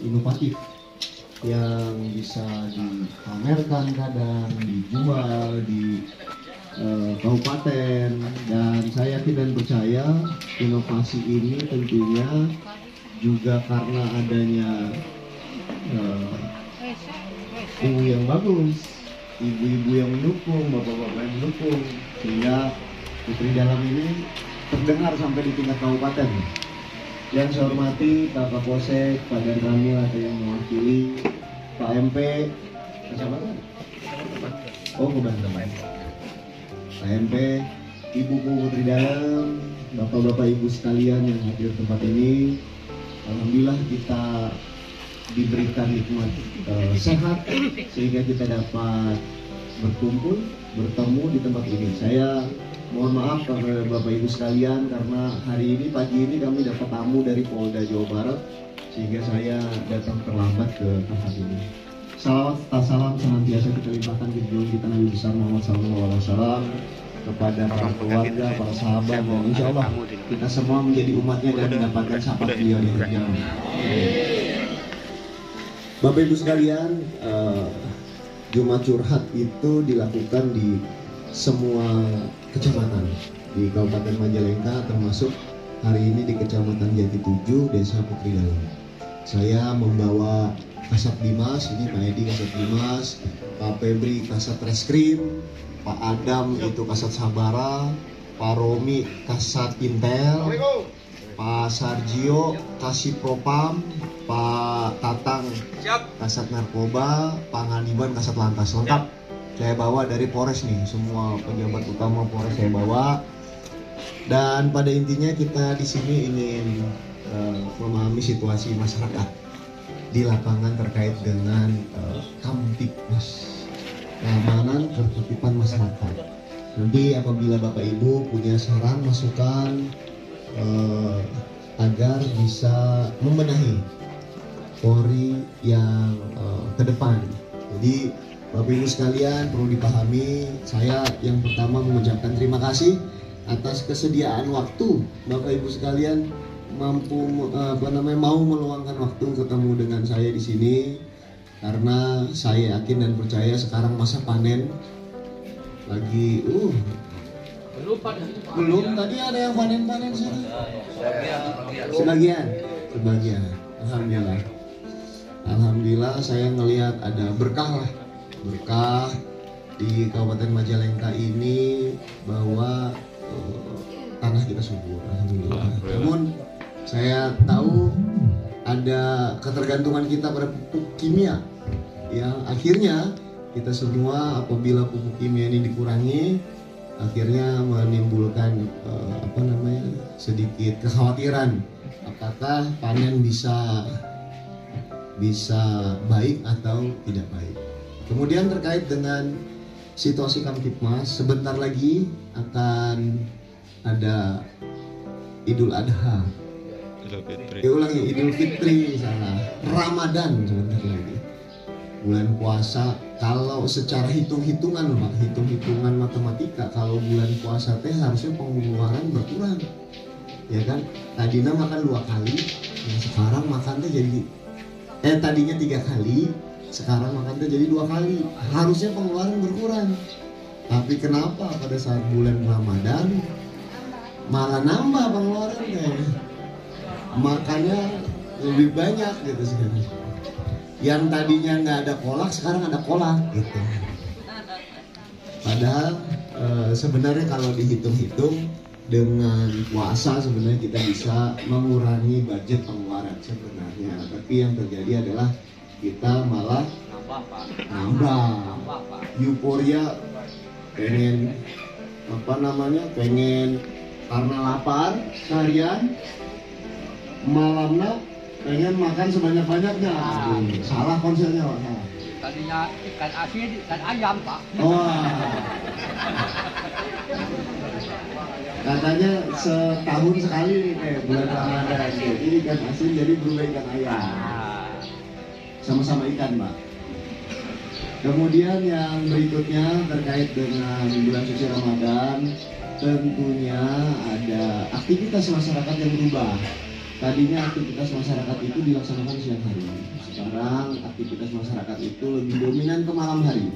inovatif yang bisa dipamerkan, kadang dijual di kabupaten, dan saya yakin dan percaya inovasi ini tentunya juga karena adanya ibu yang bagus, ibu-ibu yang mendukung, bapak-bapak yang mendukung, sehingga Putri Dalam ini terdengar sampai di tingkat kabupaten. Yang saya hormati Pak Kapolsek, Pak Danramil atau yang mewakili, Pak MP, Kecamatan? Oh, Kebanten. Pak MP, Ibu Putri Dalam, Bapak-bapak Ibu sekalian yang hadir tempat ini, alhamdulillah kita diberikan nikmat sehat sehingga kita dapat berkumpul, bertemu di tempat ini. Saya mohon maaf kepada Bapak Ibu sekalian karena hari ini, pagi ini kami dapat tamu dari Polda Jawa Barat sehingga saya datang terlambat ke tempat ini. Salawat salam senantiasa kita limpahkan ke junjungan kita Nabi besar Muhammad SAW, kepada para keluarga, para sahabat, dan insya Allah kita semua menjadi umatnya dan mendapatkan syafaat beliau di hari kiamat. Bapak Ibu sekalian, Jumat curhat itu dilakukan di semua kecamatan di Kabupaten Majalengka, termasuk hari ini di Kecamatan Jati 7, Desa Putri Dalam. Saya membawa Kasat Dimas, ini Pak Edi Kasat Dimas, Pak Febri Kasat Reskrim, Pak Adam itu Kasat Sabara, Pak Romi Kasat Intel, Pak Sarjio Kasih Propam, Pak Tatang Kasat Narkoba, Pak Ngadiban Kasat Lantas. Lengkap saya bawa dari Polres nih, semua pejabat utama Polres saya bawa. Dan pada intinya kita di sini ingin memahami situasi masyarakat di lapangan terkait dengan Kamtibmas, keamanan ketertiban masyarakat. Nanti apabila Bapak Ibu punya saran masukan agar bisa membenahi Polri yang ke depan. Jadi Bapak Ibu sekalian perlu dipahami, saya yang pertama mengucapkan terima kasih atas kesediaan waktu Bapak Ibu sekalian mampu mau meluangkan waktu ketemu dengan saya di sini, karena saya yakin dan percaya sekarang masa panen lagi belum tadi ada yang panen sana sebagian alhamdulillah saya ngelihat ada berkah di Kabupaten Majalengka ini bahwa tanah kita subur, alhamdulillah. Namun saya tahu ada ketergantungan kita pada pupuk kimia yang akhirnya kita semua apabila pupuk kimia ini dikurangi akhirnya menimbulkan sedikit kekhawatiran apakah panen bisa baik atau tidak baik. Kemudian terkait dengan situasi Kamtibmas, sebentar lagi akan ada Idul Adha. Idul Fitri Ramadan sebentar lagi. Bulan puasa, kalau secara hitung-hitungan matematika, kalau bulan puasa teh harusnya pengeluaran berkurang. Ya kan? Tadinya makan 2 kali, sekarang makan teh jadi tadinya 3 kali, sekarang makan teh jadi 2 kali. Harusnya pengeluaran berkurang. Tapi kenapa pada saat bulan Ramadan malah nambah pengeluaran teh? Makanya lebih banyak gitu sekarang. Yang tadinya nggak ada kolak sekarang ada kolak gitu. Padahal sebenarnya kalau dihitung-hitung dengan puasa sebenarnya kita bisa mengurangi budget pengeluaran sebenarnya. Tapi yang terjadi adalah kita malah nambah. Euforia pengen karena lapar seharian, malamnya pengen makan sebanyak-banyaknya. Salah konsepnya Pak. Tadinya ikan asin, ikan ayam Pak. Katanya setahun sekali bulan Ramadan. Jadi ikan asin jadi berubah ikan ayam. Sama-sama ikan Pak. Kemudian yang berikutnya terkait dengan bulan suci Ramadan, tentunya ada aktivitas masyarakat yang berubah. Tadinya aktivitas masyarakat itu dilaksanakan siang hari. Sekarang aktivitas masyarakat itu lebih dominan ke malam hari.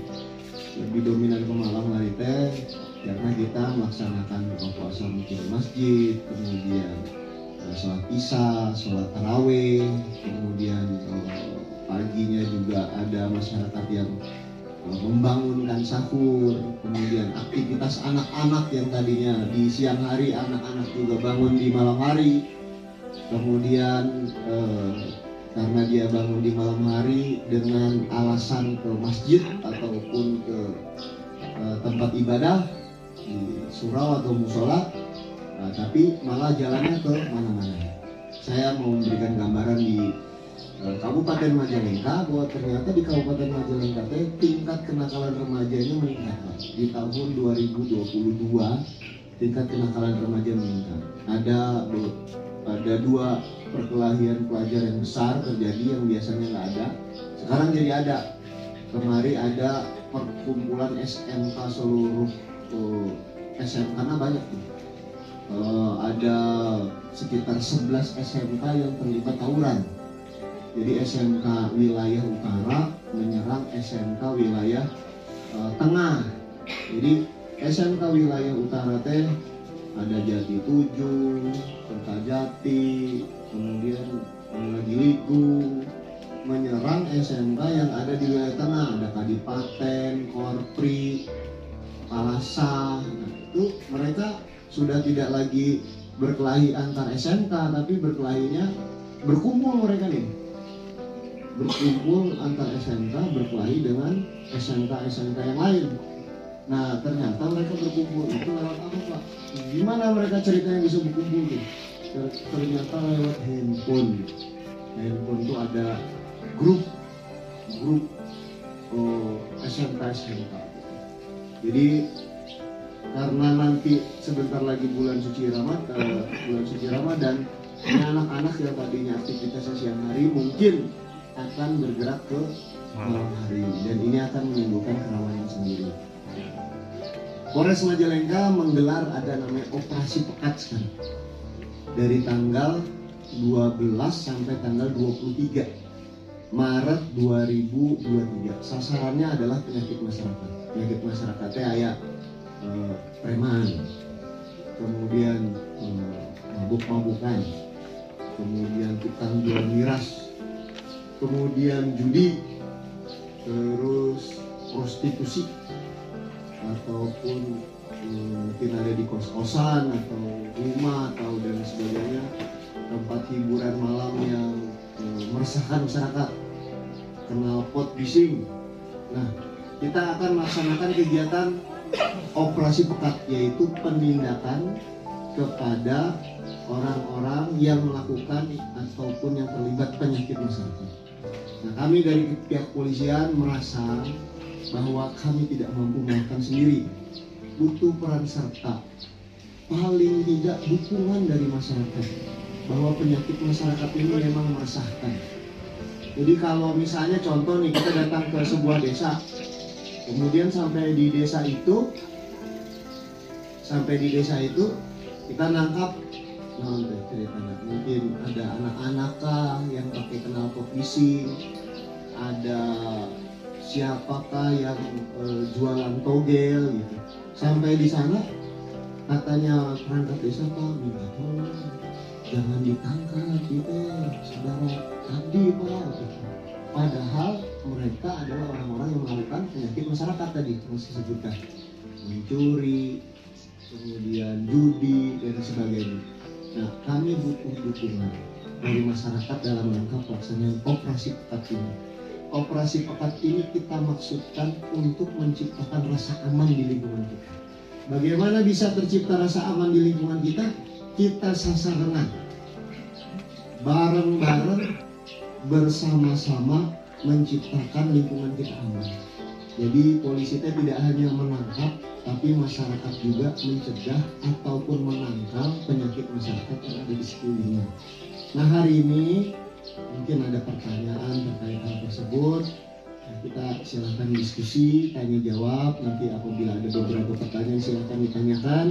Lebih dominan ke malam hari teh karena kita melaksanakan buka puasa mungkin di masjid, kemudian sholat isya, sholat taraweh, kemudian paginya juga ada masyarakat yang membangunkan sahur, kemudian aktivitas anak-anak yang tadinya di siang hari, anak-anak juga bangun di malam hari. Kemudian karena dia bangun di malam hari dengan alasan ke masjid ataupun ke tempat ibadah di surau atau musola, tapi malah jalannya ke mana-mana. Saya mau memberikan gambaran di Kabupaten Majalengka bahwa ternyata di Kabupaten Majalengka tingkat kenakalan remajanya meningkat. Di tahun 2022 tingkat kenakalan remaja meningkat. Ada 2 perkelahian pelajar yang besar terjadi yang biasanya nggak ada. Sekarang jadi ada. Kemarin ada perkumpulan SMK seluruh SMK, karena banyak tuh. Ada sekitar 11 SMK yang terlibat tawuran. Jadi SMK wilayah utara menyerang SMK wilayah tengah. Jadi SMK wilayah utara teh ada Jati 7, Kertajati, kemudian Giligung, menyerang SMK yang ada di wilayah tengah. Ada Kadipaten, Korpri, Palasa. Nah, itu mereka sudah tidak lagi berkelahi antar SMK, tapi berkelahinya berkumpul mereka nih. Berkumpul antar SMK berkelahi dengan SMK yang lain. Nah ternyata mereka berkumpul itu lewat apa Pak? Gimana mereka ceritanya bisa berkumpul tuh? Ternyata lewat handphone. Handphone itu ada grup SMK. Jadi karena nanti sebentar lagi bulan suci Ramadan, ini anak-anak yang tadinya aktivitasnya siang hari mungkin akan bergerak ke malam hari, dan ini akan menimbulkan kerawanan sendiri. Polres Majalengka menggelar ada namanya operasi pekat sekarang dari tanggal 12 sampai tanggal 23 Maret 2023. Sasarannya adalah penyakit masyarakat. Penyakit masyarakatnya kayak preman, kemudian mabuk-mabukan, kemudian tukang jual miras, kemudian judi, terus prostitusi, ataupun mungkin ada di kos-kosan atau rumah atau dan sebagainya, tempat hiburan malam yang meresahkan masyarakat, knalpot bising. Nah, kita akan melaksanakan kegiatan operasi pekat, yaitu penindakan kepada orang-orang yang melakukan ataupun yang terlibat penyakit masyarakat. Nah, kami dari pihak kepolisian merasa bahwa kami tidak mampu melakukan sendiri, butuh peran serta, paling tidak dukungan dari masyarakat, bahwa penyakit masyarakat ini memang meresahkan. Jadi kalau misalnya contoh nih, kita datang ke sebuah desa, kemudian sampai di desa itu kita nangkap ceritanya, mungkin ada anak-anak yang pakai knalpot bising, ada siapakah yang jualan togel gitu. Sampai di sana katanya perangkat desa, Pak, minta tolong jangan ditangkap gitu, saudara tadi Pak gitu. Padahal mereka adalah orang-orang yang melakukan penyakit masyarakat tadi yang saya sebutkan, mencuri, kemudian judi dan sebagainya. Nah, kami butuh dukungan dari masyarakat dalam rangka pelaksanaan operasi pekat ini. Operasi pekat ini kita maksudkan untuk menciptakan rasa aman di lingkungan kita. Bagaimana bisa tercipta rasa aman di lingkungan kita? Kita sasaran bareng-bareng bersama-sama menciptakan lingkungan kita aman. Jadi polisi itu tidak hanya menangkap, tapi masyarakat juga mencegah ataupun menangkal penyakit masyarakat yang ada di sekelilingnya. Nah, hari ini mungkin ada pertanyaan terkait hal tersebut. Nah, kita silakan diskusi, tanya jawab. Nanti apabila ada beberapa pertanyaan silakan ditanyakan,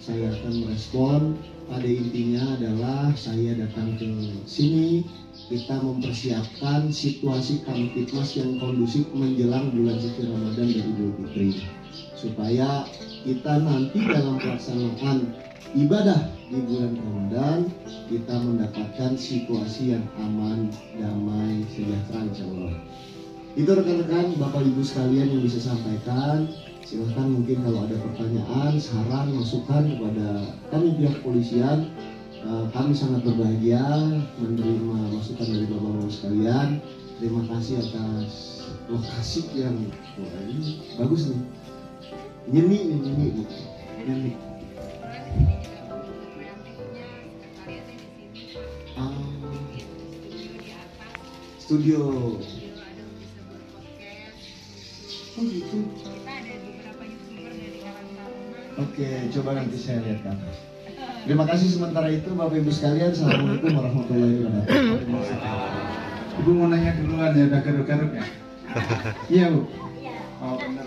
saya akan merespon. pada intinya adalah saya datang ke sini kita mempersiapkan situasi Kamtibmas yang kondusif menjelang bulan suci Ramadan dan Idul Fitri, supaya kita nanti dalam pelaksanaan ibadah di bulan Ramadan kita mendapatkan situasi yang aman, damai, sejahtera insyaallah. Itu rekan-rekan, Bapak Ibu sekalian yang bisa sampaikan. Silahkan mungkin kalau ada pertanyaan, saran, masukan kepada kami pihak kepolisian. Kami sangat berbahagia menerima masukan dari Bapak-Bapak sekalian. Terima kasih atas lokasi yang wah, ini bagus nih. Nyeni. Studio. Oh gitu. Oke, coba nanti saya lihat ke atas. Terima kasih sementara itu Bapak Ibu sekalian. Assalamualaikum warahmatullahi wabarakatuh. Ibu mau nanya duluan ya, udah garuk-garuk ya? Iya Bu? Oh benar.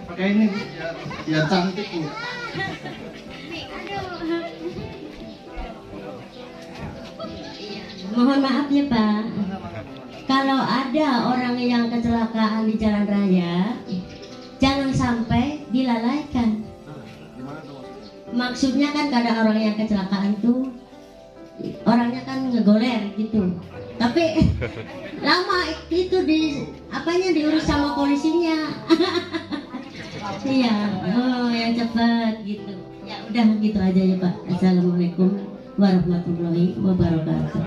Pakai ini ya cantik Bu. Mohon maaf ya Pak, kalau ada orang yang kecelakaan di jalan raya, jangan sampai dilalaikan. Maksudnya kan kadang orang yang kecelakaan tuh orangnya kan ngegoler gitu, tapi lama itu diurus sama polisinya. Iya, oh ya cepat gitu. Ya udah gitu aja ya Pak. Assalamualaikum warahmatullahi wabarakatuh.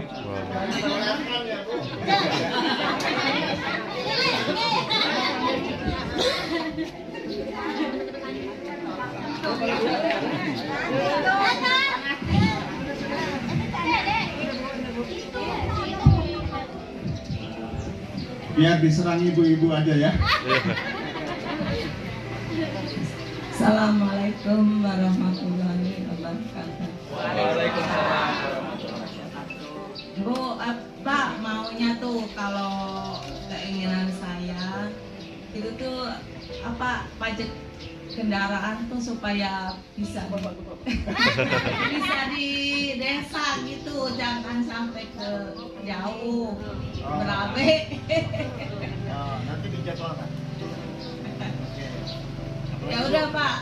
Biar diserang ibu-ibu aja ya. Assalamualaikum warahmatullahi wabarakatuh. Waalaikumsalam. Bu, Pak maunya tuh kalau keinginan saya itu tuh pajak kendaraan tuh supaya bisa bisa di desa gitu, jangan sampai ke jauh berabe. Nanti dijadwalkan. Ya udah Pak.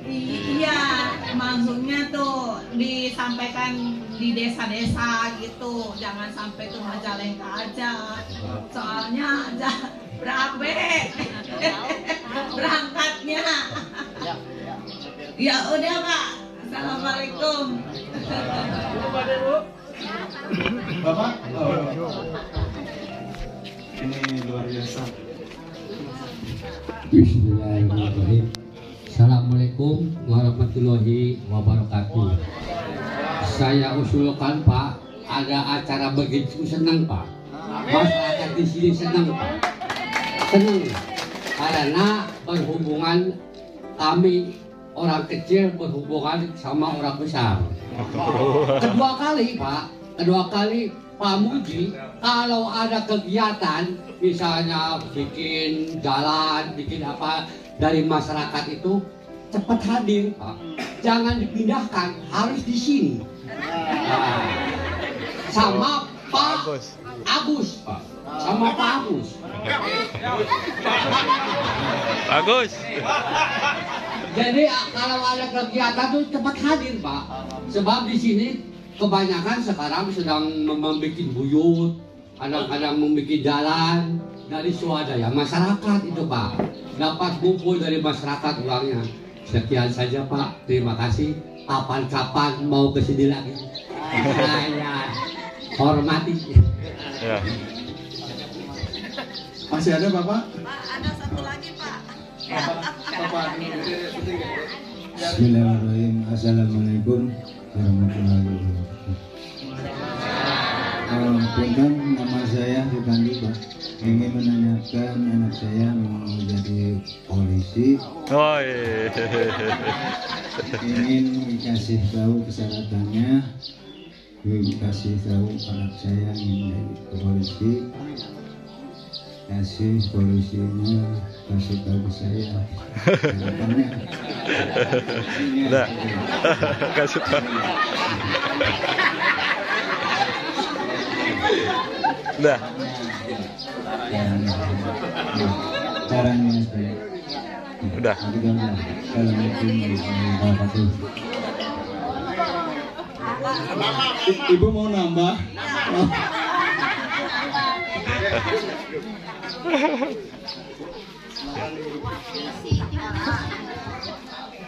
Iya, maksudnya tuh disampaikan di desa-desa gitu, jangan sampai tuh Majalengka aja. Soalnya berabe berangkatnya. Ya udah Pak. Assalamualaikum. Bapak, ini luar biasa. Bismillahirrahmanirrahim. Assalamualaikum warahmatullahi wabarakatuh. Saya usulkan Pak, ada acara begitu senang Pak. Masyarakat di sini senang Pak. Senang karena berhubungan kami orang kecil berhubungan sama orang besar. Kedua kali Pak Muji kalau ada kegiatan misalnya bikin jalan, bikin apa dari masyarakat itu cepat hadir Pak. Jangan dipindahkan, harus di sini. Nah, sama Pak Agus Pak. Sama Pak Agus. Bagus. Jadi kalau ada kegiatan tuh cepat hadir Pak. Sebab di sini kebanyakan sekarang sedang membuat buyut, kadang-kadang membuat jalan dari swadaya masyarakat itu Pak. Dapat kumpul dari masyarakat uangnya. Sekian saja Pak. Terima kasih. Kapan-kapan mau ke sini lagi. Saya hormati. Ya. Masih ada Bapak? Pak, ada satu lagi Pak. Bapak. Bismillahirrahmanirrahim. Assalamualaikum warahmatullahi wabarakatuh. Tentang nama saya Sukandi Pak. Ingin menanyakan anak saya mau jadi polisi. Oh iya. Ingin dikasih tahu persyaratannya. Dikasih tahu anak saya ingin jadi polisi. kasih polisinya kasih tahu saya. Udah. Kasih tahu. Udah. Caranya saya. Udah. Assalamualaikum warahmatullahi wabarakatuh. Ibu mau nambah?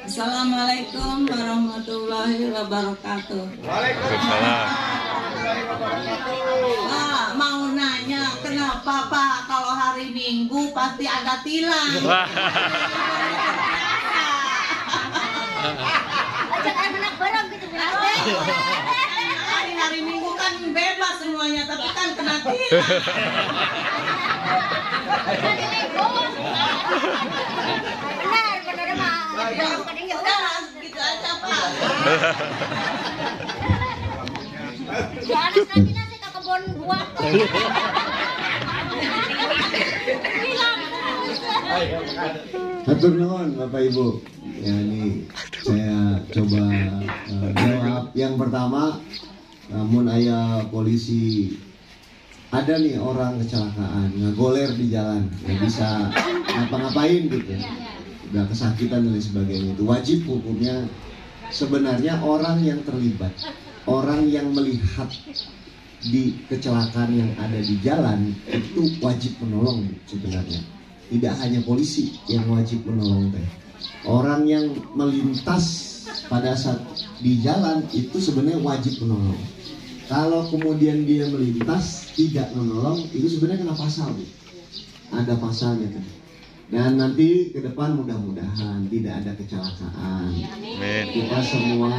Assalamualaikum warahmatullahi wabarakatuh. Waalaikumsalam. Pak, mau nanya kenapa Pak kalau hari Minggu pasti ada tilang? Wah. Hari Minggu kan bebas semuanya, tapi kan kena tilang. Udah, gitu aja Pak. Hatur nuhun Bapak Ibu. Ya, ini saya coba jawab. Yang pertama, namun ayah polisi ada nih orang kecelakaan, ngegoler di jalan, nggak bisa ngapa-ngapain gitu, udah kesakitan dan lain sebagainya. Itu wajib hukumnya sebenarnya orang yang terlibat, orang yang melihat di kecelakaan yang ada di jalan itu wajib menolong sebenarnya. Tidak hanya polisi yang wajib menolong teh. Orang yang melintas pada saat di jalan itu sebenarnya wajib menolong. Kalau kemudian dia melintas tidak menolong, itu sebenarnya kena pasal, Bu. Ada pasalnya kan. Dan nanti ke depan mudah-mudahan tidak ada kecelakaan. Kita semua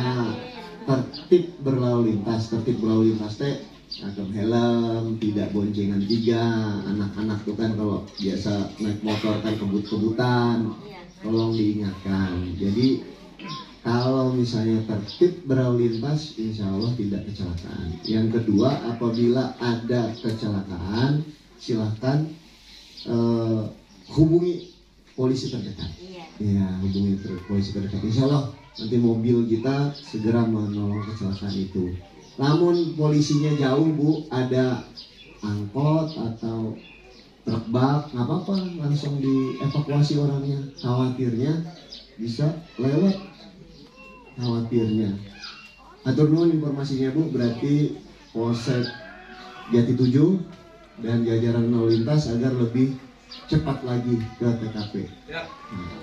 tertib berlalu lintas. Tertib berlalu lintas teh agak helm, tidak boncengan tiga. Anak-anak tuh kan kalau biasa naik motor kan kebut-kebutan. Tolong diingatkan. Jadi kalau misalnya tertib berlalu lintas, insya Allah tidak kecelakaan. Yang kedua, apabila ada kecelakaan, silahkan hubungi polisi terdekat. Ya, hubungi polisi terdekat. Insya Allah nanti mobil kita segera menolong kecelakaan itu. Namun polisinya jauh, Bu, ada angkot atau truk bak, nggak apa-apa, langsung dievakuasi orangnya. Khawatirnya bisa lewat. Khawatirnya. Atur nuhun informasinya, Bu, berarti Polsek Jati 7 dan jajaran lalu lintas agar lebih cepat lagi ke TKP. Ya. Nah,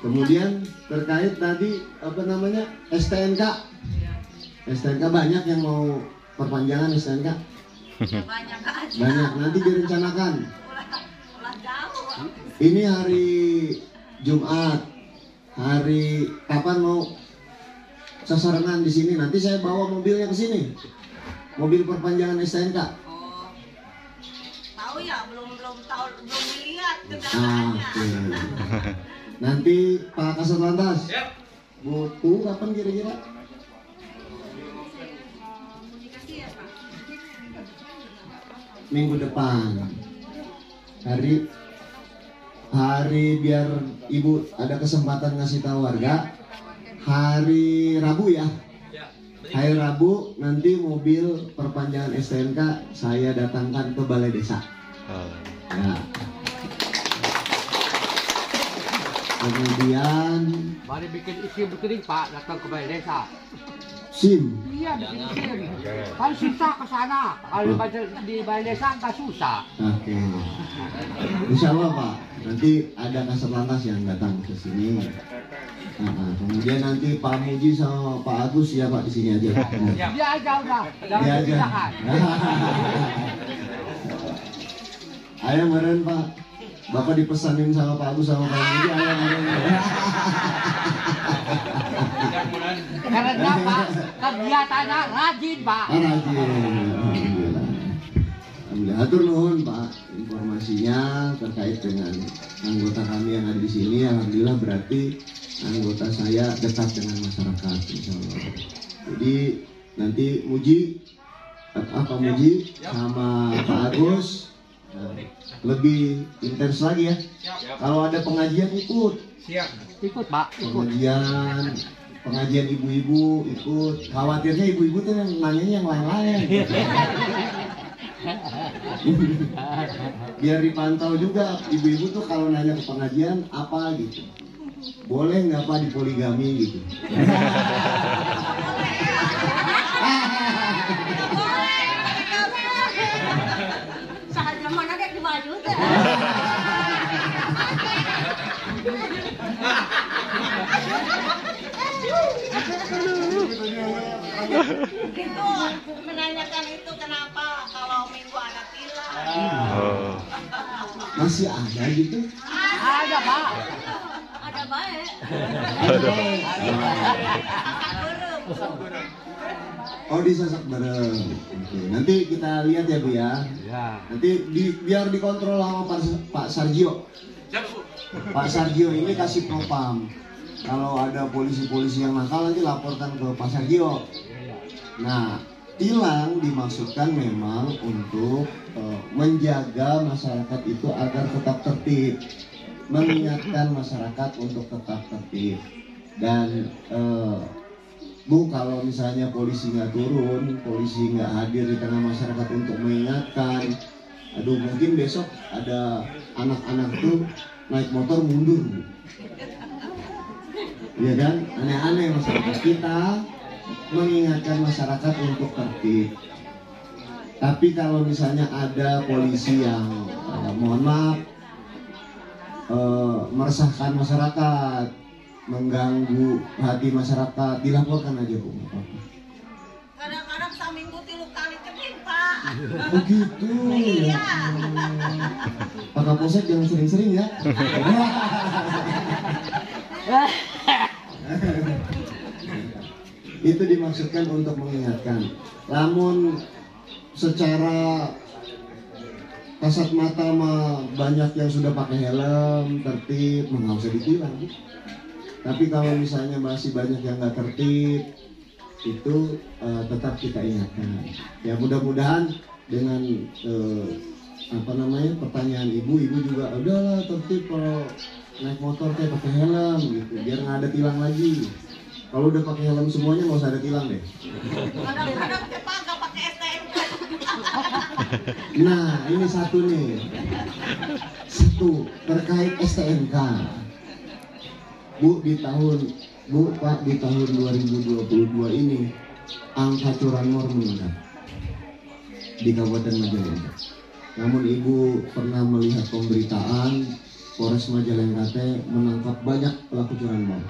kemudian terkait tadi apa namanya STNK. STNK banyak yang mau perpanjangan STNK. Banyak, nanti direncanakan. Ini hari Jumat, hari kapan mau sasarangan di sini? Nanti saya bawa mobilnya ke sini, mobil perpanjangan STNK. Tahu ya, belum tahu, belum dilihat Ah, kendaraannya. oke. Nanti Pak Kasat Lantas, buku kapan kira-kira? Minggu depan. Hari biar Ibu ada kesempatan ngasih tahu warga. Hari Rabu ya. Hari Rabu nanti mobil perpanjangan STNK saya datangkan ke Balai Desa. Ya. Kemudian Mari bikin isi berkering Pak, datang ke Balai Desa. SIM. Iya, bikin sim. Kan susah ke sana. Kalau di Balai Desa nggak susah. Oke. Insya Allah Pak, nanti ada Kasat Lantas yang datang ke sini. Kemudian nanti Pak Muji sama Pak Agus ya Pak di sini aja. Dia aja udah. Dia aja. Ayo meren Pak. Bapak dipesanin sama Pak Agus sama Pak Muji, ayo meren. Karena Pak, kegiatannya rajin Pak. Rajin. Alhamdulillah. Alhamdulillah. Hatur nuhun Pak, informasinya terkait dengan anggota kami yang ada di sini. Alhamdulillah berarti anggota saya dekat dengan masyarakat, insya Allah. Jadi nanti Muji, Pak Muji sama Pak Agus Nah, lebih intens lagi ya. Kalau ada pengajian ikut. Ikut Pak. Pengajian ibu-ibu ikut. Khawatirnya ibu-ibu tuh yang nanyanya yang lain-lain. Biar dipantau juga ibu-ibu tuh kalau nanya ke pengajian apa gitu. Boleh nggak Pak dipoligami gitu. Sahaja mana ada di baju teh. Itu menanyakan itu kenapa kalau minggu ada tilang. Oh. Masih ada gitu? Ada Pak. Ada baik. Oh disasak bareng. Oke. Nanti kita lihat ya Bu ya. Nanti biar dikontrol sama Pak Sargio. Pak Sargio ini kasih propam. Kalau ada polisi-polisi yang nakal nanti laporkan ke Pak Sargio. Nah, tilang dimaksudkan memang untuk menjaga masyarakat itu agar tetap tertib, mengingatkan masyarakat untuk tetap tertib. Dan Bu, kalau misalnya polisi nggak turun, polisi nggak hadir di tengah masyarakat untuk mengingatkan, aduh mungkin besok ada anak-anak tuh naik motor mundur, Bu. Ya kan, aneh-aneh masyarakat kita mengingatkan masyarakat untuk tertib. Tapi kalau misalnya ada polisi yang mohon maaf meresahkan masyarakat, mengganggu hati masyarakat, dilaporkan aja Bu. Kadang-kadang seminggu 3 kali keping Pak. Oh gitu. Iya. Pak Kapolsek jangan sering-sering ya. Itu dimaksudkan untuk mengingatkan. Namun secara kasat mata mah banyak yang sudah pakai helm, tertib, nggak usah ditilang. Tapi kalau misalnya masih banyak yang nggak tertib, itu tetap kita ingatkan. Ya mudah-mudahan dengan pertanyaan ibu juga udahlah tertib kalau naik motor kayak pakai helm gitu, biar nggak ada tilang lagi. Kalau udah pakai helm semuanya nggak usah ada tilang deh. Kadang-kadang Pak nggak pakai STNK. Nah ini satu terkait STNK. Bu Pak di tahun 2022 ini angka curanmor meningkat di Kabupaten Majalengka. Namun Ibu pernah melihat pemberitaan Polres Majalengka menangkap banyak pelaku curanmor.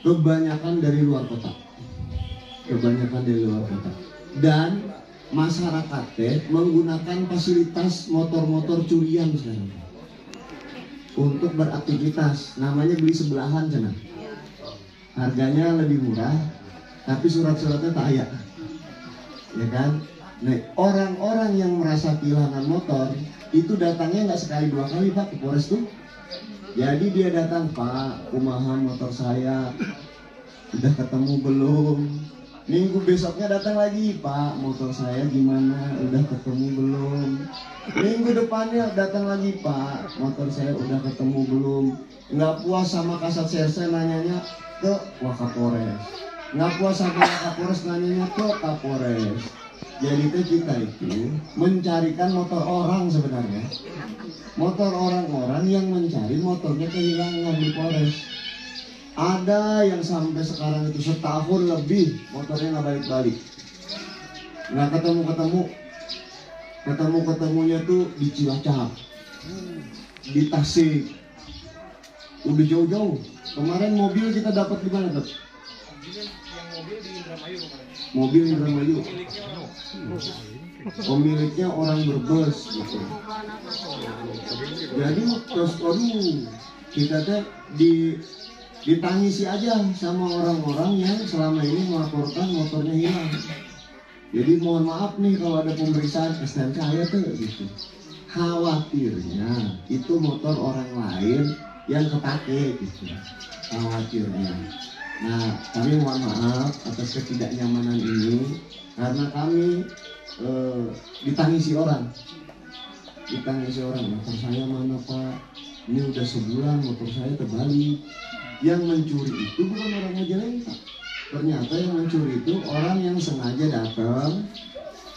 Kebanyakan dari luar kota. Dan masyarakat menggunakan fasilitas motor-motor curian sekarang untuk beraktivitas. Namanya beli sebelahan sana. Harganya lebih murah, tapi surat-suratnya tak ada. Ya kan? Nah, orang-orang yang merasa kehilangan motor itu datangnya nggak sekali 2 kali Pak ke Polres tuh. Jadi dia datang, Pak, kumaha motor saya, udah ketemu belum? Minggu besoknya datang lagi, Pak, motor saya gimana, udah ketemu belum? Minggu depannya datang lagi, Pak, motor saya udah ketemu belum? Nggak puas sama kasat serse nanyanya ke Wakapolres, nggak puas sama Wakapolres nanyanya ke Kapolres. Jadi kita itu mencarikan motor orang sebenarnya. Motor orang-orang yang mencari motornya kehilangan di Polres. Ada yang sampai sekarang itu setahun lebih motornya nggak balik-balik. Nggak ketemunya tuh di Cilacap, di Tasik, udah jauh-jauh. Kemarin mobil kita dapat di mana tuh? Mobil di Indramayu. Pemiliknya orang Brebes gitu. Jadi terus kita ditangisi aja sama orang-orang yang selama ini melaporkan motornya hilang. Jadi mohon maaf nih kalau ada pemeriksaan STNK ya tuh gitu. Khawatirnya itu motor orang lain yang kepake gitu. Khawatirnya. Nah, kami mohon maaf atas ketidaknyamanan ini karena kami ditangisi orang. ditanya seorang, motor saya mana Pak? Ini udah sebulan motor saya terbalik. Yang mencuri itu bukan orang Majalengka. Ternyata yang mencuri itu orang yang sengaja datang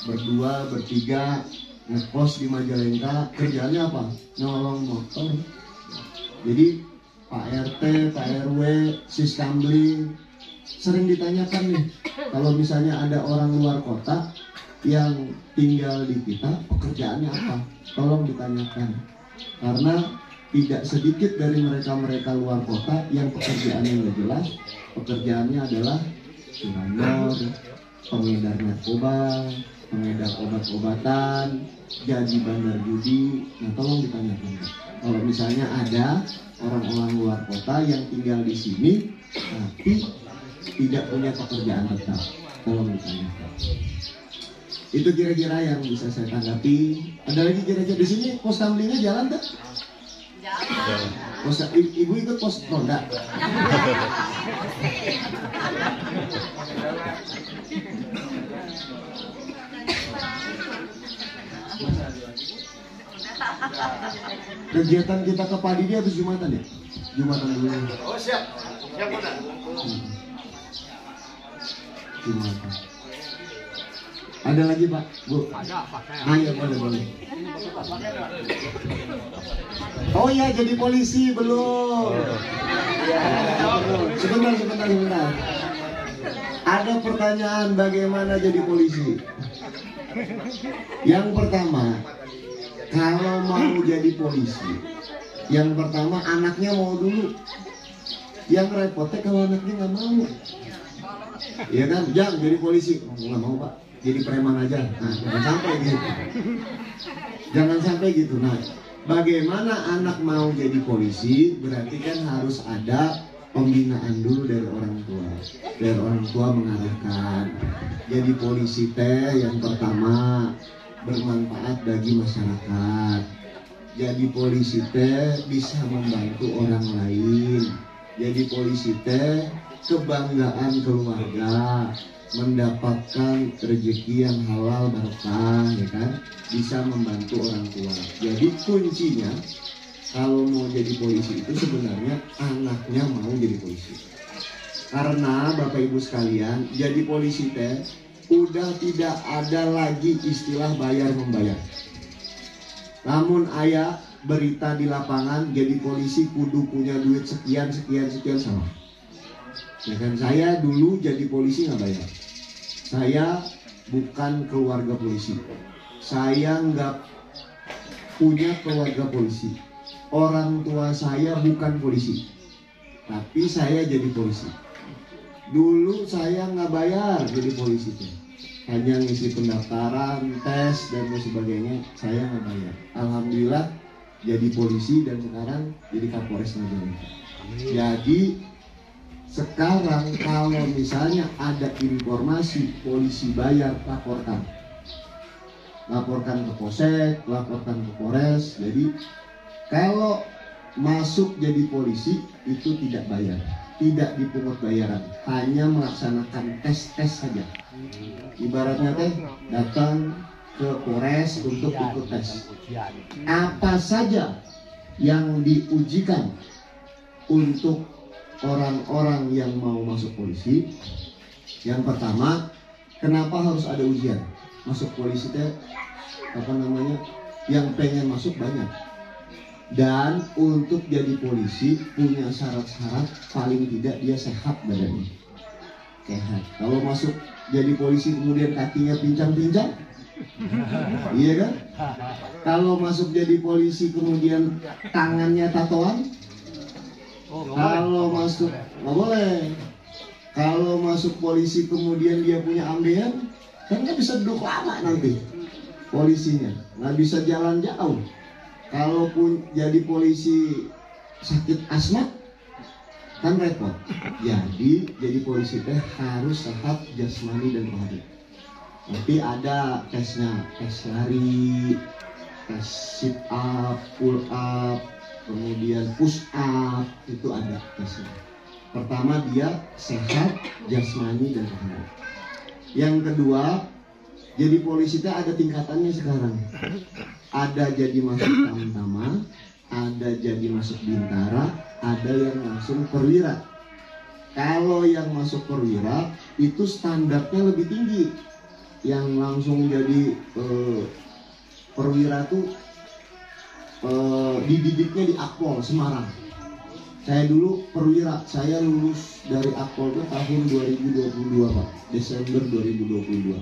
berdua, bertiga, ngekos di Majalengka. Kerjanya apa? Nolong motor. Jadi Pak RT, Pak RW, Siskamling sering ditanyakan nih, kalau misalnya ada orang luar kota yang tinggal di kita, pekerjaannya apa? Tolong ditanyakan. Karena tidak sedikit dari mereka luar kota yang pekerjaannya nggak jelas. Pekerjaannya adalah curanmor, pengedar narkoba, pengedar obat-obatan, jadi bandar judi. Nah, tolong ditanyakan. Kalau misalnya ada orang-orang luar kota yang tinggal di sini tapi tidak punya pekerjaan tetap, tolong ditanyakan. Itu kira-kira yang bisa saya tanggapi. Ada lagi kira-kira di sini pos kamlingnya jalan tak? Jalan. Pos, ibu ikut pos ronda. Kegiatan kita ke Padi dia habis Jumatan ya? Jumatan dulu. Oh siap, siap udah. Jumatan. Ada lagi Pak, Bu? Ada Pak. Iya boleh. Oh ya, jadi polisi belum? Ya, sebentar. Ada pertanyaan bagaimana jadi polisi? Yang pertama, kalau mau jadi polisi, yang pertama anaknya mau dulu. Yang repotnya kalau anaknya nggak mau. Iya kan, jangan jadi polisi. Nggak mau Pak, jadi preman aja. Nah, jangan sampai gitu. Jangan sampai gitu. Nah, bagaimana anak mau jadi polisi? Berarti kan harus ada pembinaan dulu dari orang tua. Dari orang tua mengarahkan. Jadi polisi teh yang pertama bermanfaat bagi masyarakat. Jadi polisi teh bisa membantu orang lain. Jadi polisi teh kebanggaan keluarga, mendapatkan rezeki yang halal barokah, ya kan? Bisa membantu orang tua. Jadi kuncinya kalau mau jadi polisi itu sebenarnya anaknya mau jadi polisi. Karena Bapak Ibu sekalian, jadi polisi teh udah tidak ada lagi istilah bayar membayar. Namun ayah berita di lapangan jadi polisi kudu punya duit sekian sama. Ya kan, saya dulu jadi polisi nggak bayar. Saya bukan keluarga polisi. Saya nggak punya keluarga polisi. Orang tua saya bukan polisi, tapi saya jadi polisi. Dulu saya nggak bayar jadi polisi tuh. Hanya ngisi pendaftaran, tes dan sebagainya, saya nggak bayar. Alhamdulillah jadi polisi dan sekarang jadi Kapolres Majalengka. Jadi sekarang kalau misalnya ada informasi polisi bayar, laporkan ke Polsek, laporkan ke Polres. Jadi kalau masuk jadi polisi itu tidak bayar, tidak dipungut bayaran, hanya melaksanakan tes saja. Ibaratnya teh datang ke Polres untuk ikut tes. Apa saja yang diujikan untuk orang-orang yang mau masuk polisi? Yang pertama, kenapa harus ada ujian? Masuk polisi teh yang pengen masuk banyak. Dan untuk jadi polisi punya syarat-syarat, paling tidak dia sehat badannya. Sehat. Kalau masuk jadi polisi kemudian kakinya pincang-pincang, iya kan? Kalau masuk jadi polisi kemudian tangannya tatoan, kalau masuk nggak boleh. Kalau masuk polisi kemudian dia punya ambeien, kan nggak bisa duduk lama nanti polisinya, nggak bisa jalan jauh. Kalaupun jadi polisi sakit asma kan repot. Jadi polisi teh harus sehat jasmani dan rohani. Tapi ada tesnya, tes lari, tes sit up, pull up, kemudian push up, itu ada tesnya. Pertama dia sehat jasmani dan rohani. Yang kedua Jadi polisi itu ada tingkatannya sekarang. Ada jadi masuk Tamtama, ada jadi masuk Bintara, ada yang langsung perwira. Kalau yang masuk perwira itu standarnya lebih tinggi. Yang langsung jadi perwira tuh dididiknya di Akpol Semarang. Saya dulu perwira, saya lulus dari Akpol itu tahun 2022 Pak, Desember 2022.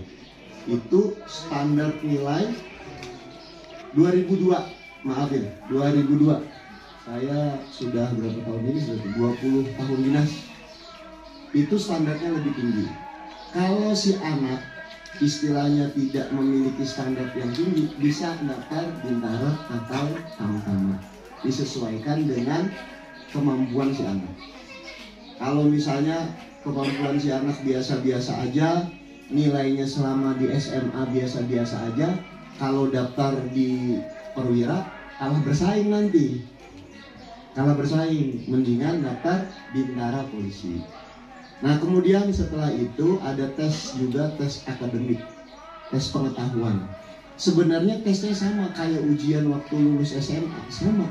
Itu standar nilai 2002, maaf ya, 2002. Saya sudah berapa tahun ini? Sudah 20 tahun dinas. Itu standarnya lebih tinggi. Kalau si anak istilahnya tidak memiliki standar yang tinggi, bisa daftar Bintara atau Tamtama. Disesuaikan dengan kemampuan si anak. Kalau misalnya kemampuan si anak biasa-biasa aja, nilainya selama di SMA biasa-biasa aja, kalau daftar di perwira kalah bersaing nanti. Kalah bersaing, mendingan daftar Bintara polisi. Nah kemudian setelah itu ada tes juga, tes akademik, tes pengetahuan. Sebenarnya tesnya sama kayak ujian waktu lulus SMA, sama.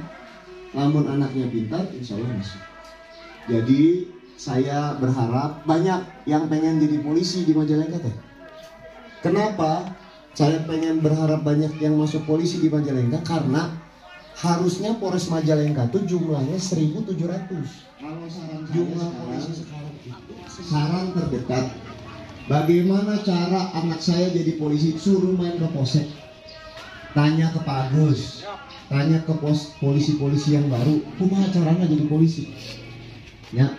Namun anaknya pintar, insya Allah masuk. Jadi saya berharap banyak yang pengen jadi polisi di Majalengka teh. Kenapa saya pengen berharap banyak yang masuk polisi di Majalengka? Karena harusnya Polres Majalengka itu jumlahnya 1.700. Kalau jumlah polisi sekarang itu saran terdekat. Bagaimana cara anak saya jadi polisi? Suruh main ke Polsek, tanya ke Pak Agus, tanya ke polisi-polisi yang baru, kumaha caranya jadi polisi. Ya,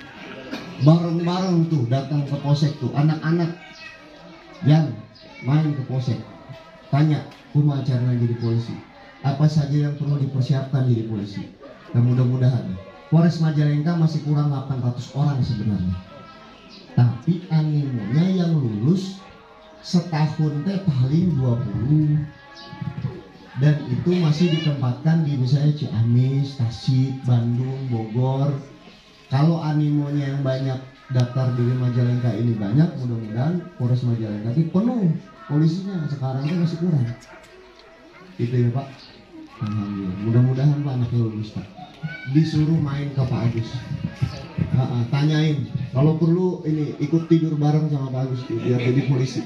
bareng-bareng tuh datang ke Polsek tuh anak-anak yang main ke Polsek, tanya kumaha caranya jadi polisi, apa saja yang perlu dipersiapkan jadi polisi. Dan mudah-mudahan Polres Majalengka masih kurang 800 orang sebenarnya, tapi animonya yang lulus setahun teh paling 20, dan itu masih ditempatkan di misalnya Ciamis, Tasik, Bandung, Bogor. Kalau animonya yang banyak daftar dari Majalengka ini banyak, mudah-mudahan Polres Majalengka itu penuh polisinya. Sekarang itu masih kurang. Gitu ya Pak. Alhamdulillah. Mudah-mudahan Pak anaknya lulus Pak. Disuruh main ke Pak Agus. Tanyain. Kalau perlu ini ikut tidur bareng sama Pak Agus biar jadi polisi.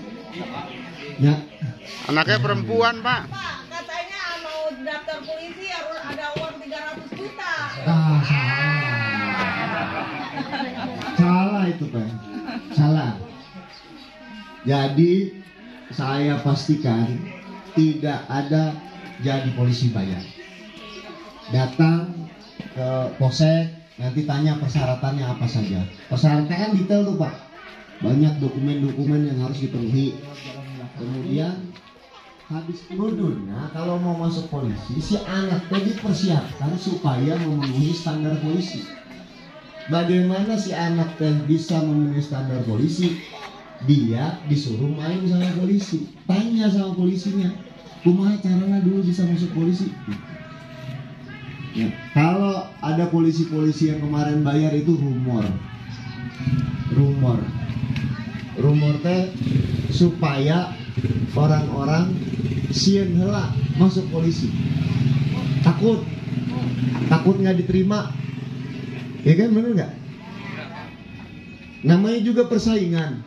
Ya. Anaknya perempuan Pak. Pak, katanya mau daftar polisi harus ada uang 300 juta. Salah itu Pak. Salah. Jadi saya pastikan tidak ada jadi polisi bayar. Datang ke Polsek, nanti tanya persyaratannya apa saja. Persyaratannya kan detail tuh Pak. Banyak dokumen-dokumen yang harus dipenuhi. Kemudian habis bodohnya kalau mau masuk polisi, si anak tadi dipersiapkan supaya memenuhi standar polisi. Bagaimana si anak teh bisa memenuhi standar polisi? Dia disuruh main sama polisi, tanya sama polisinya, kumaha caranya dulu bisa masuk polisi? Ya, kalau ada polisi-polisi yang kemarin bayar itu rumor teh supaya orang-orang sieun heula masuk polisi, takut nggak diterima, ya kan, bener nggak? Namanya juga persaingan.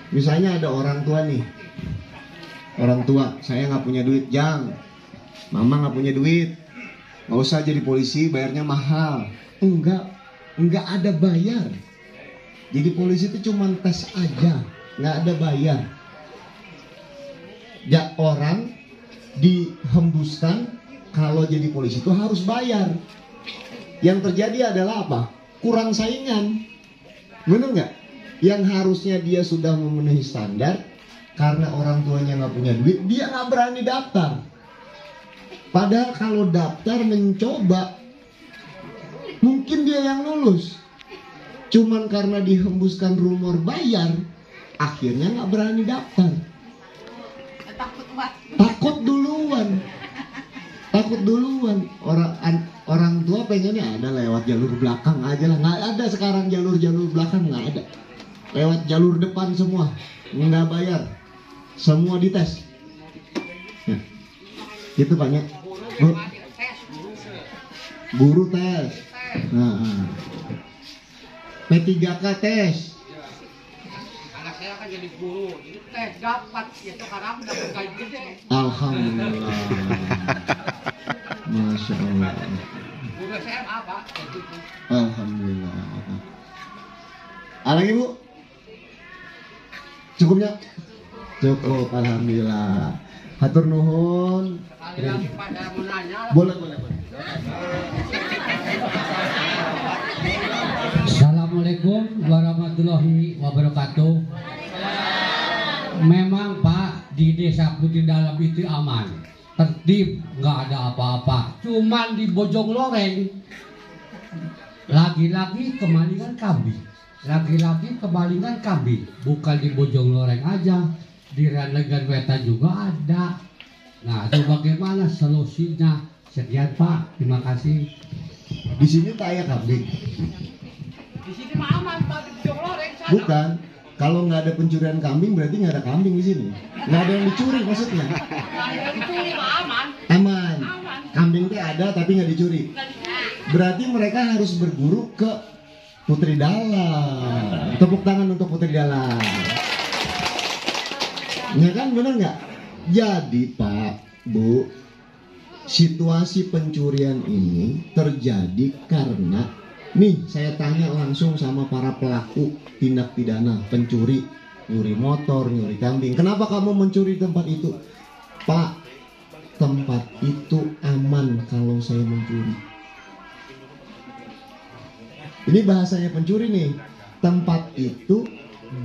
Misalnya ada orang tua nih, orang tua, saya nggak punya duit, Jang, mama nggak punya duit, nggak usah jadi polisi, bayarnya mahal. Enggak ada bayar. Jadi polisi itu cuma tes aja, nggak ada bayar. Ya, orang dihembuskan kalau jadi polisi itu harus bayar. Yang terjadi adalah apa? Kurang saingan, bener nggak? Yang harusnya dia sudah memenuhi standar, karena orang tuanya nggak punya duit, dia nggak berani daftar. Padahal kalau daftar mencoba, mungkin dia yang lulus. Cuman karena dihembuskan rumor bayar, akhirnya nggak berani daftar. Takut duluan. Orang tua pengennya ada lewat jalur belakang aja lah. Nggak ada sekarang jalur belakang, nggak ada. Lewat jalur depan semua, nggak bayar. Semua dites. Ya. Itu Paknya. Guru tes. Nah. P3K tes. Anak saya kan jadi guru, jadi tes dapat itu sekarang dapat gaji gede. Alhamdulillah. Masya Allah. Guru SMA Pak. Alhamdulillah. Lagi Bu? Cukupnya? Cukup, alhamdulillah. Hatur nuhun. Sekali lagi Pak, saya mau nanya. Boleh. Assalamualaikum warahmatullahi wabarakatuh. Memang Pak, di desa Putri Dalam itu aman, tertib, nggak ada apa-apa. Cuman di Bojong Loreng, lagi-lagi kemalingan kambing. Lagi-lagi kemalingan kambing. Bukan di Bojong Loreng aja, di Ranlegan Wetan juga ada. Nah, itu bagaimana solusinya? Sekian Pak, terima kasih. Di sini tak ada kambing. Di sini mah aman Pak, di Bojong Loreng sana. Bukan. Kalau nggak ada pencurian kambing berarti nggak ada kambing di sini. Nggak ada yang dicuri maksudnya. Aman. Aman. Kambing teh ada tapi nggak dicuri. Berarti mereka harus berguru ke Putri Dalam. Tepuk tangan untuk Putri Dalam. Ya kan, benar nggak? Jadi Pak, Bu, situasi pencurian ini terjadi karena nih saya tanya langsung sama para pelaku tindak pidana pencuri, nyuri motor, nyuri kambing. Kenapa kamu mencuri tempat itu? Pak, tempat itu aman kalau saya mencuri. Ini bahasanya pencuri nih. Tempat itu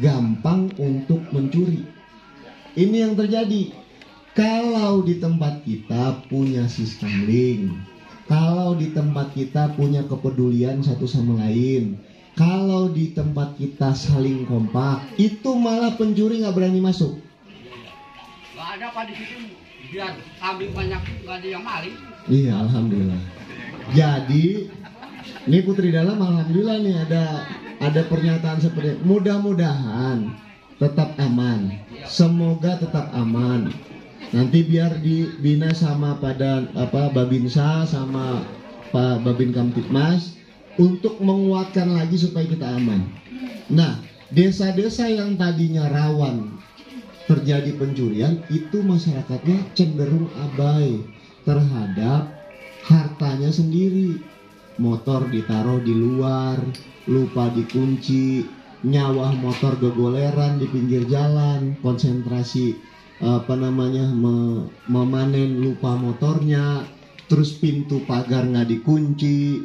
gampang untuk mencuri. Ini yang terjadi. Kalau di tempat kita punya sistem link, kalau di tempat kita punya kepedulian satu sama lain, kalau di tempat kita saling kompak, itu malah pencuri nggak berani masuk. Nggak ada Pak di situ, biar kambing banyak nggak ada yang maling. Iya, alhamdulillah. Jadi ini Putri Dalam alhamdulillah nih ada pernyataan seperti itu. Mudah-mudahan tetap aman. Semoga tetap aman. Nanti biar dibina sama pada Babinsa sama Pak Babin Kamtipmas untuk menguatkan lagi supaya kita aman. Nah, desa-desa yang tadinya rawan terjadi pencurian itu masyarakatnya cenderung abai terhadap hartanya sendiri. Motor ditaruh di luar, lupa dikunci, nyawa motor gegoleran di pinggir jalan, konsentrasi memanen lupa motornya, terus pintu pagar nggak dikunci.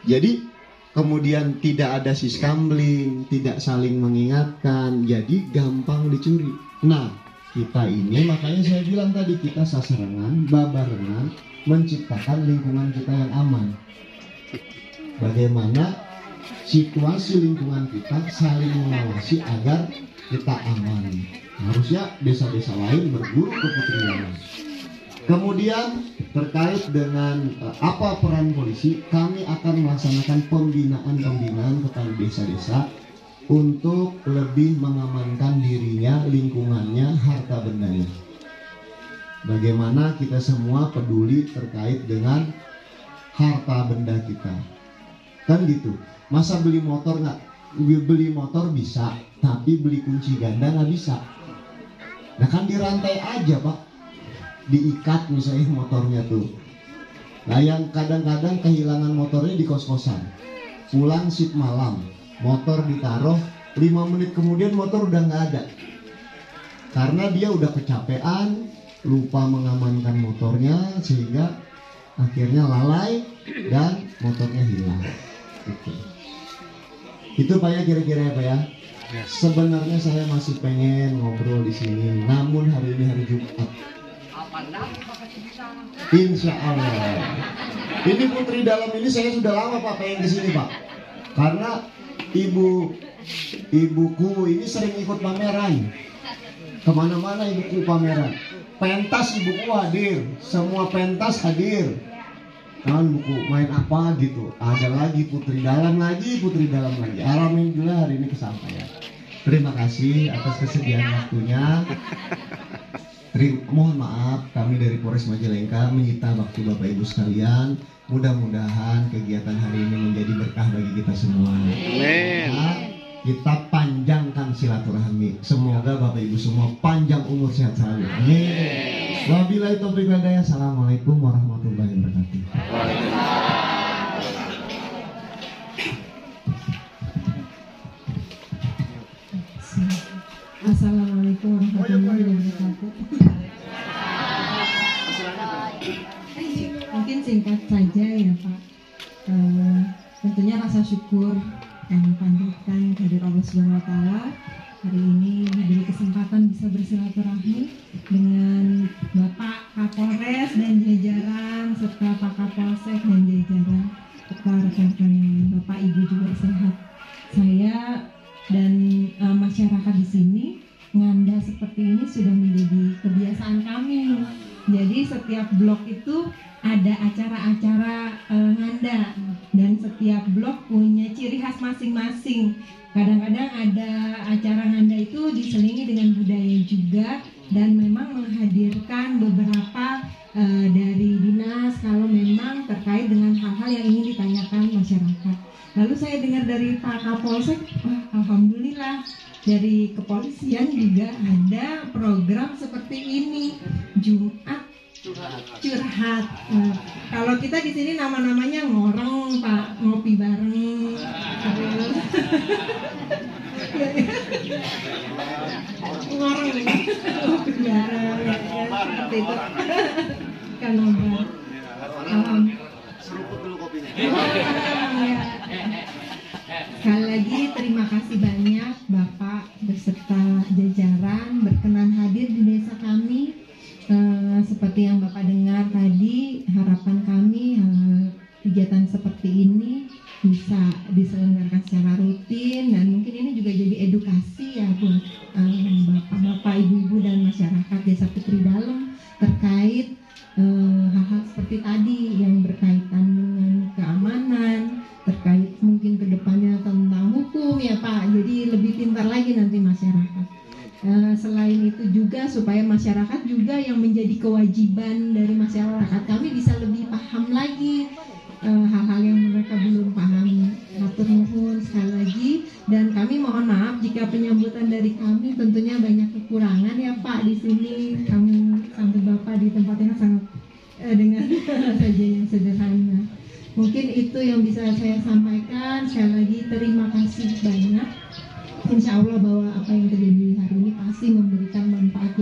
Jadi kemudian tidak ada siskambling, tidak saling mengingatkan, jadi gampang dicuri. Nah, kita ini makanya saya bilang tadi kita sasarangan, babarengan menciptakan lingkungan kita yang aman. Bagaimana situasi lingkungan kita saling mengawasi agar kita aman. Harusnya desa-desa lain berguru ke Putri Dalam. Kemudian terkait dengan apa peran polisi, kami akan melaksanakan pembinaan kepada desa-desa untuk lebih mengamankan dirinya, lingkungannya, harta bendanya. Bagaimana kita semua peduli terkait dengan harta benda kita. Kan gitu. Masa beli motor bisa, tapi beli kunci ganda nggak bisa. Nah kan dirantai aja Pak, diikat misalnya motornya tuh. Nah yang kadang-kadang kehilangan motornya di kos-kosan, pulang shift malam, motor ditaruh, 5 menit kemudian motor udah nggak ada. Karena dia udah kecapean, lupa mengamankan motornya, sehingga akhirnya lalai dan motornya hilang. Itu Pak ya, kira-kira ya Pak ya. Sebenarnya saya masih pengen ngobrol di sini, namun hari ini hari Jumat. Insya Allah. Ini Putri Dalam ini saya sudah lama Pak pengen ke sini Pak. Karena ibuku ini sering ikut pameran. Kemana-mana ibuku pameran. Pentas ibuku hadir, semua pentas hadir. Kan buku main apa gitu, ada lagi Putri Dalam lagi. Alhamdulillah hari ini kesampaian. Terima kasih atas kesediaan waktunya. Mohon maaf kami dari Polres Majalengka menyita waktu Bapak Ibu sekalian. Mudah-mudahan kegiatan hari ini menjadi berkah bagi kita semua. Amin. Nah, kita panjangkan silaturahmi. Semoga Bapak Ibu semua panjang umur sehat selalu. Amin. Wabillahi taufiq wal hidayah. Assalamualaikum warahmatullahi wabarakatuh. Assalamualaikum warahmatullahi wabarakatuh. Mungkin singkat saja ya Pak. Tentunya rasa syukur kami panjatkan dari Allah Subhanahu Wa Taala hari ini diberi kesempatan bisa bersilaturahmi dengan Bapak Kapolres dan jajaran serta Pak Kapolsek dan jajaran serta rekan-rekan yang lain. Bapak Ibu juga sehat. Saya dan masyarakat di sini nganda seperti ini sudah menjadi kebiasaan kami. Jadi setiap blok itu ada acara-acara nganda dan setiap blok punya ciri khas masing-masing. Kadang-kadang ada acara nganda itu diselingi dengan budaya juga dan memang menghadirkan beberapa dari dinas kalau memang terkait dengan hal-hal yang ingin ditanyakan masyarakat. Lalu saya dengar dari Pak Kapolsek, alhamdulillah dari kepolisian juga ada program seperti ini, Jumat curhat. Kalau kita di sini nama-namanya ngoreng Pak, ngopi bareng. Ngoreng, ngopi bareng, ya, seperti itu. Kan ngobrol. Seruput dulu kopinya. Sekali lagi terima kasih banyak Bapak beserta jajaran berkenan hadir di desa kami. Seperti yang Bapak dengar tadi, harapan kami kegiatan seperti ini bisa diselenggarakan secara rutin dan mungkin ini juga jadi edukasi ya buat Bapak, Ibu-ibu dan masyarakat Desa Putri Dalem terkait hal-hal seperti tadi yang berkaitan dengan keamanan, terkait mungkin kedepannya tentang hukum ya Pak, jadi lebih pintar lagi nanti masyarakat. Selain itu juga supaya masyarakat juga yang menjadi kewajiban dari masyarakat kami bisa lebih paham lagi hal-hal yang mereka belum pahami. Hatur nuhun sekali lagi dan kami mohon maaf jika penyambutan dari kami tentunya banyak kekurangan ya Pak di sini. Kami sampai Bapak di tempat yang sangat dengan saja yang sederhana. Mungkin itu yang bisa saya sampaikan. Sekali lagi terima kasih banyak. Insya Allah bahwa apa yang terjadi hari ini pasti memberikan manfaat